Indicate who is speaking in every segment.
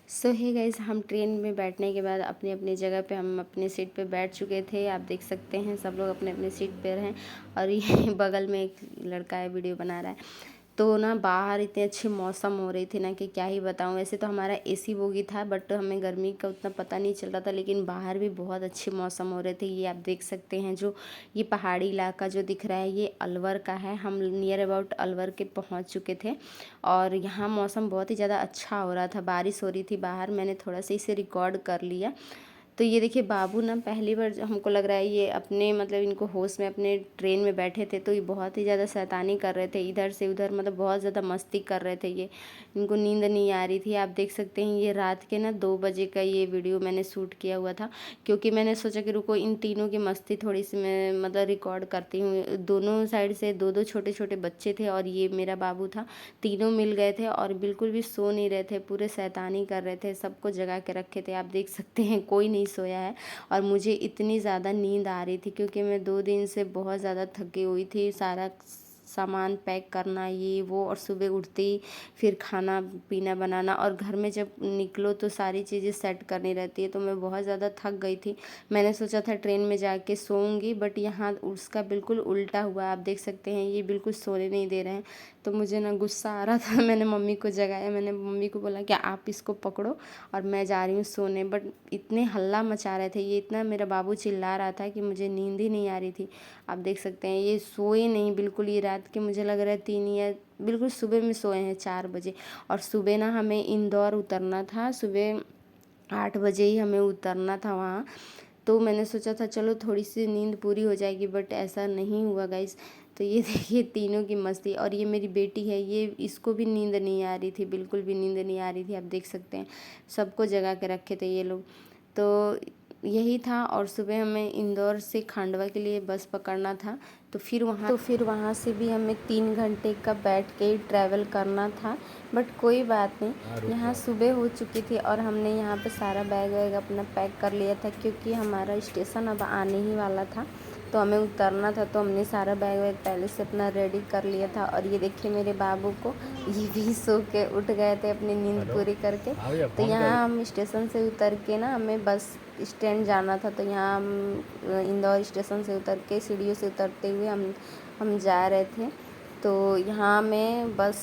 Speaker 1: सो hey guys, हम train में बैठने के बाद अपनी अपनी जगह पे हम अपने सीट पे बैठ चुके थे। आप देख सकते हैं सब लोग अपने अपने सीट पे हैं और ये बगल में एक लड़का है वीडियो बना रहा है। तो ना बाहर इतनी अच्छी मौसम हो रही थी ना कि क्या ही बताऊं। वैसे तो हमारा एसी बोगी था बट हमें गर्मी का उतना पता नहीं चल रहा था, लेकिन बाहर भी बहुत अच्छी मौसम हो रहे थे। ये आप देख सकते हैं जो ये पहाड़ी इलाका जो दिख रहा है ये अलवर का है। हम नियर अबाउट अलवर के पहुंच चुके थे और यहाँ मौसम बहुत ही ज़्यादा अच्छा हो रहा था। बारिश हो रही थी बाहर, मैंने थोड़ा सा इसे रिकॉर्ड कर लिया। तो ये देखिए बाबू ना पहली बार हमको लग रहा है ये अपने मतलब इनको होश में अपने ट्रेन में बैठे थे तो ये बहुत ही ज़्यादा शैतानी कर रहे थे, इधर से उधर मतलब बहुत ज़्यादा मस्ती कर रहे थे। ये इनको नींद नहीं आ रही थी। आप देख सकते हैं ये रात के ना 2 बजे का ये वीडियो मैंने शूट किया हुआ था, क्योंकि मैंने सोचा कि रुको इन तीनों की मस्ती थोड़ी सी मैं मतलब रिकॉर्ड करती हूँ। दोनों साइड से दो दो छोटे छोटे बच्चे थे और ये मेरा बाबू था। तीनों मिल गए थे और बिल्कुल भी सो नहीं रहे थे, पूरे शैतानी कर रहे थे, सबको जगा के रखे थे। आप देख सकते हैं कोई नहीं सोया है और मुझे इतनी ज़्यादा नींद आ रही थी क्योंकि मैं 2 दिन से बहुत ज़्यादा थकी हुई थी। सारा सामान पैक करना ये वो, और सुबह उठते ही फिर खाना पीना बनाना, और घर में जब निकलो तो सारी चीज़ें सेट करनी रहती है। तो मैं बहुत ज़्यादा थक गई थी। मैंने सोचा था ट्रेन में जाके सोऊंगी बट यहाँ उसका बिल्कुल उल्टा हुआ। आप देख सकते हैं ये बिल्कुल सोने नहीं दे रहे हैं। तो मुझे ना गुस्सा आ रहा था, मैंने मम्मी को जगाया, मैंने मम्मी को बोला कि आप इसको पकड़ो और मैं जा रही हूँ सोने। बट इतने हल्ला मचा रहे थे ये, इतना मेरा बाबू चिल्ला रहा था कि मुझे नींद ही नहीं आ रही थी। आप देख सकते हैं ये सोए नहीं बिल्कुल। ये रात के मुझे लग रहा है 3 या बिल्कुल सुबह में सोए हैं 4 बजे। और सुबह ना हमें इंदौर उतरना था, सुबह 8 बजे ही हमें उतरना था वहाँ। तो मैंने सोचा था चलो थोड़ी सी नींद पूरी हो जाएगी बट ऐसा नहीं हुआ गाइस। तो ये देखिए तीनों की मस्ती। और ये मेरी बेटी है, ये इसको भी नींद नहीं आ रही थी, बिल्कुल भी नींद नहीं आ रही थी। आप देख सकते हैं सबको जगा के रखे थे ये लोग। तो यही था। और सुबह हमें इंदौर से खांडवा के लिए बस पकड़ना था। तो फिर वहाँ से भी हमें 3 घंटे का बैठ के ट्रैवल करना था। बट कोई बात नहीं, यहाँ सुबह हो चुकी थी और हमने यहाँ पे सारा बैग वैग अपना पैक कर लिया था, क्योंकि हमारा स्टेशन अब आने ही वाला था तो हमें उतरना था। तो हमने सारा बैग वैग पहले से अपना रेडी कर लिया था। और ये देखिए मेरे बाबू को, ये भी सो के उठ गए थे अपनी नींद पूरी करके। तो यहाँ हम स्टेशन से उतर के ना हमें बस स्टैंड जाना था। तो यहाँ हम इंदौर स्टेशन से उतर के सीढ़ियों से उतरते हुए हम जा रहे थे। तो यहाँ में बस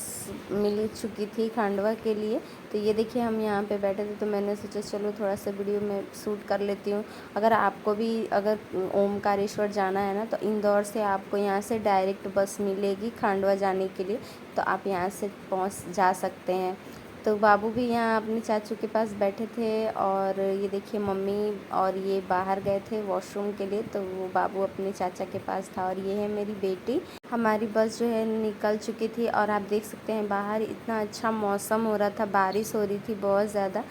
Speaker 1: मिल चुकी थी खांडवा के लिए। तो ये देखिए हम यहाँ पे बैठे थे तो मैंने सोचा चलो थोड़ा सा वीडियो में शूट कर लेती हूँ। अगर आपको भी अगर ओमकारेश्वर जाना है ना तो इंदौर से आपको यहाँ से डायरेक्ट बस मिलेगी खांडवा जाने के लिए, तो आप यहाँ से पहुँच जा सकते हैं। तो बाबू भी यहाँ अपने चाचू के पास बैठे थे और ये देखिए मम्मी और ये बाहर गए थे वॉशरूम के लिए, तो वो बाबू अपने चाचा के पास था। और ये है मेरी बेटी। हमारी बस जो है निकल चुकी थी और आप देख सकते हैं बाहर इतना अच्छा मौसम हो रहा था, बारिश हो रही थी बहुत ज़्यादा।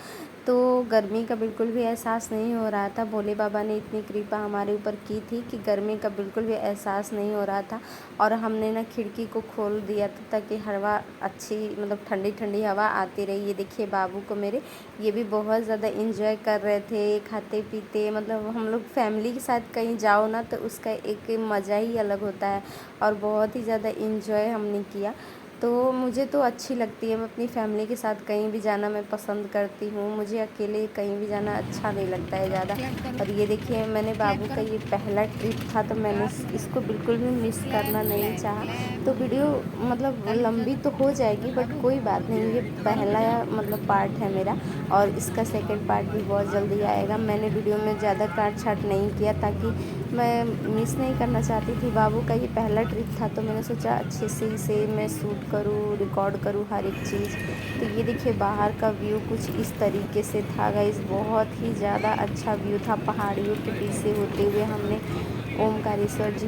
Speaker 1: तो गर्मी का बिल्कुल भी एहसास नहीं हो रहा था। भोले बाबा ने इतनी कृपा हमारे ऊपर की थी कि गर्मी का बिल्कुल भी एहसास नहीं हो रहा था। और हमने ना खिड़की को खोल दिया था ताकि हवा अच्छी मतलब ठंडी ठंडी हवा आती रही। ये देखिए बाबू को मेरे, ये भी बहुत ज़्यादा इंजॉय कर रहे थे खाते पीते। मतलब हम लोग फैमिली के साथ कहीं जाओ ना तो उसका एक मज़ा ही अलग होता है और बहुत ही ज़्यादा इंजॉय हमने किया। तो मुझे तो अच्छी लगती है, मैं अपनी फैमिली के साथ कहीं भी जाना मैं पसंद करती हूँ। मुझे अकेले कहीं भी जाना अच्छा नहीं लगता है ज़्यादा। और ये देखिए मैंने बाबू का ये पहला ट्रिप था तो मैंने इसको बिल्कुल भी मिस करना नहीं चाहा। तो वीडियो मतलब लंबी तो हो जाएगी बट कोई बात नहीं, ये पहला मतलब पार्ट है मेरा और इसका सेकंड पार्ट भी बहुत जल्दी आएगा। मैंने वीडियो में ज़्यादा काट छाट नहीं किया ताकि मैं मिस नहीं करना चाहती थी। बाबू का ये पहला ट्रिप था तो मैंने सोचा अच्छे से इसे मैं शूट करूँ, रिकॉर्ड करूँ हर एक चीज़। तो ये देखिए बाहर का व्यू कुछ इस तरीके से था गाइस, बहुत ही ज़्यादा अच्छा व्यू था। पहाड़ियों के बीच से होते हुए हमने ओमकारेश्वर जी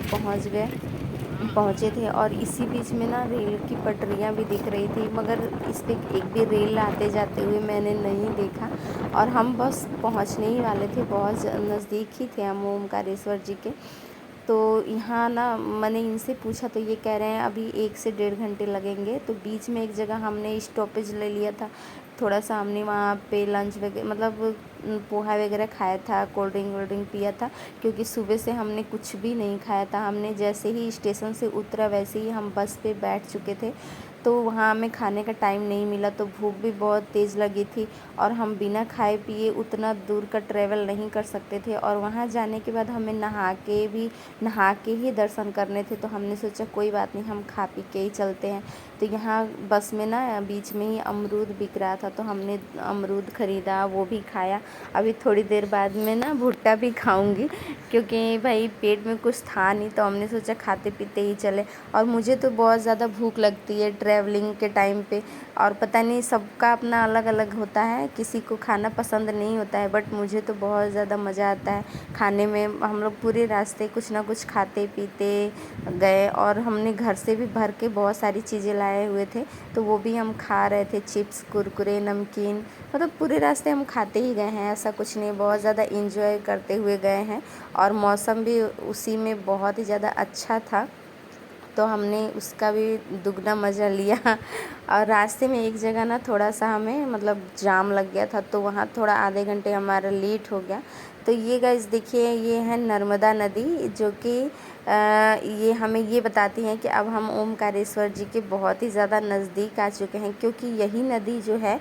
Speaker 1: पहुँचे थे और इसी बीच में ना रेल की पटरियाँ भी दिख रही थी, मगर इस पे एक भी रेल आते जाते हुए मैंने नहीं देखा। और हम बस पहुँचने ही वाले थे, बहुत नज़दीक ही थे हम ओमकारेश्वर जी के। तो यहाँ ना मैंने इनसे पूछा तो ये कह रहे हैं अभी 1 से 1.5 घंटे लगेंगे। तो बीच में एक जगह हमने स्टॉपेज ले लिया था, थोड़ा सा हमने वहाँ पे लंच वगैरह मतलब पोहा वगैरह खाया था, कोल्ड ड्रिंक वोल्ड ड्रिंक पिया था, क्योंकि सुबह से हमने कुछ भी नहीं खाया था। हमने जैसे ही स्टेशन से उतरा वैसे ही हम बस पे बैठ चुके थे। तो वहाँ हमें खाने का टाइम नहीं मिला, तो भूख भी बहुत तेज़ लगी थी और हम बिना खाए पिए उतना दूर का ट्रैवल नहीं कर सकते थे। और वहाँ जाने के बाद हमें नहा के ही दर्शन करने थे, तो हमने सोचा कोई बात नहीं, हम खा पी के ही चलते हैं। तो यहाँ बस में ना बीच में ही अमरूद बिक रहा था, तो हमने अमरूद ख़रीदा, वो भी खाया। अभी थोड़ी देर बाद में ना भुट्टा भी खाऊंगी, क्योंकि भाई पेट में कुछ था नहीं, तो हमने सोचा खाते पीते ही चले। और मुझे तो बहुत ज़्यादा भूख लगती है ट्रैवलिंग के टाइम पे, और पता नहीं सबका अपना अलग अलग होता है, किसी को खाना पसंद नहीं होता है, बट मुझे तो बहुत ज़्यादा मज़ा आता है खाने में। हम लोग पूरे रास्ते कुछ ना कुछ खाते पीते गए, और हमने घर से भी भर के बहुत सारी चीज़ें लाए हुए थे, तो वो भी हम खा रहे थे, चिप्स, कुरकुरे, नमकीन, मतलब पूरे रास्ते हम खाते ही गए हैं, ऐसा कुछ नहीं, बहुत ज़्यादा इंजॉय करते हुए गए हैं। और मौसम भी उसी में बहुत ही ज़्यादा अच्छा था, तो हमने उसका भी दुगना मज़ा लिया। और रास्ते में एक जगह ना थोड़ा सा हमें मतलब जाम लग गया था, तो वहाँ थोड़ा आधे घंटे हमारा लेट हो गया। तो ये गाइस देखिए, ये है नर्मदा नदी, जो कि ये हमें ये बताती हैं कि अब हम ओमकारेश्वर जी के बहुत ही ज़्यादा नज़दीक आ चुके हैं, क्योंकि यही नदी जो है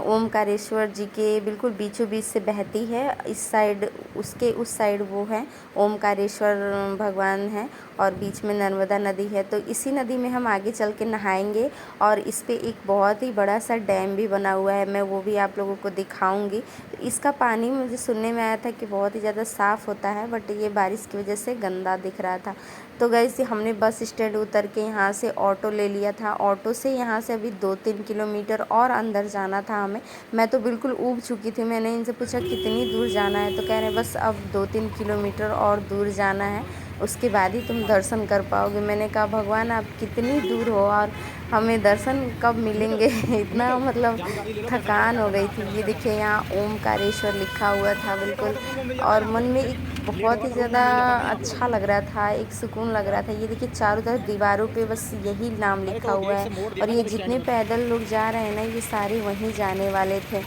Speaker 1: ओमकारेश्वर जी के बिल्कुल बीचों बीच से बहती है। इस साइड उसके उस साइड वो है ओमकारेश्वर भगवान हैं, और बीच में नर्मदा नदी है। तो इसी नदी में हम आगे चल के नहाएंगे, और इस पे एक बहुत ही बड़ा सा डैम भी बना हुआ है, मैं वो भी आप लोगों को दिखाऊंगी। तो इसका पानी मुझे सुनने में आया था कि बहुत ही ज़्यादा साफ़ होता है, बट ये बारिश की वजह से गंदा दिख रहा था। तो गाइस हमने बस स्टैंड उतर के यहाँ से ऑटो ले लिया था। ऑटो से यहाँ से अभी 2-3 किलोमीटर और अंदर जाना था हमें। मैं तो बिल्कुल ऊब चुकी थी, मैंने इनसे पूछा कितनी दूर जाना है, तो कह रहे हैं बस अब 2-3 किलोमीटर और दूर जाना है, उसके बाद ही तुम दर्शन कर पाओगे। मैंने कहा भगवान आप कितनी दूर हो और हमें दर्शन कब मिलेंगे। इतना मतलब थकान हो गई थी। ये देखिए यहाँ ओमकारेश्वर लिखा हुआ था बिल्कुल, और मन में एक बहुत ही ज़्यादा अच्छा लग रहा था, एक सुकून लग रहा था। ये देखिए चारों तरफ दीवारों पे बस यही नाम लिखा हुआ है, और ये जितने पैदल लोग जा रहे हैं ना, ये सारे वहीं जाने वाले थे।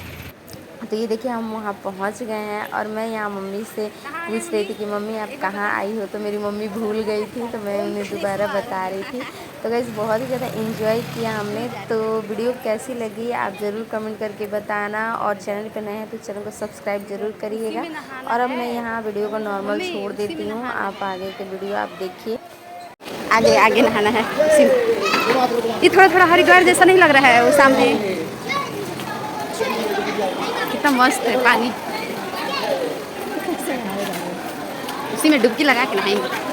Speaker 1: तो ये देखिए हम वहाँ पहुँच गए हैं, और मैं यहाँ मम्मी से पूछ रही थी कि मम्मी आप कहाँ आई हो, तो मेरी मम्मी भूल गई थी, तो मैं उन्हें दोबारा बता रही थी। तो गाइस बहुत ही ज़्यादा एंजॉय किया हमने। तो वीडियो कैसी लगी आप ज़रूर कमेंट करके बताना, और चैनल पर नए हैं तो चैनल को सब्सक्राइब ज़रूर करिएगा। और अब मैं यहाँ वीडियो को नॉर्मल छोड़ देती हूँ, आप आगे के वीडियो आप देखिए। आगे आगे नहाना है, ये थोड़ा थोड़ा हरिद्वार जैसा नहीं लग रहा है वो सामने, कितना मस्त है पानी, उसी में डुबकी लगा के नहाएंगे।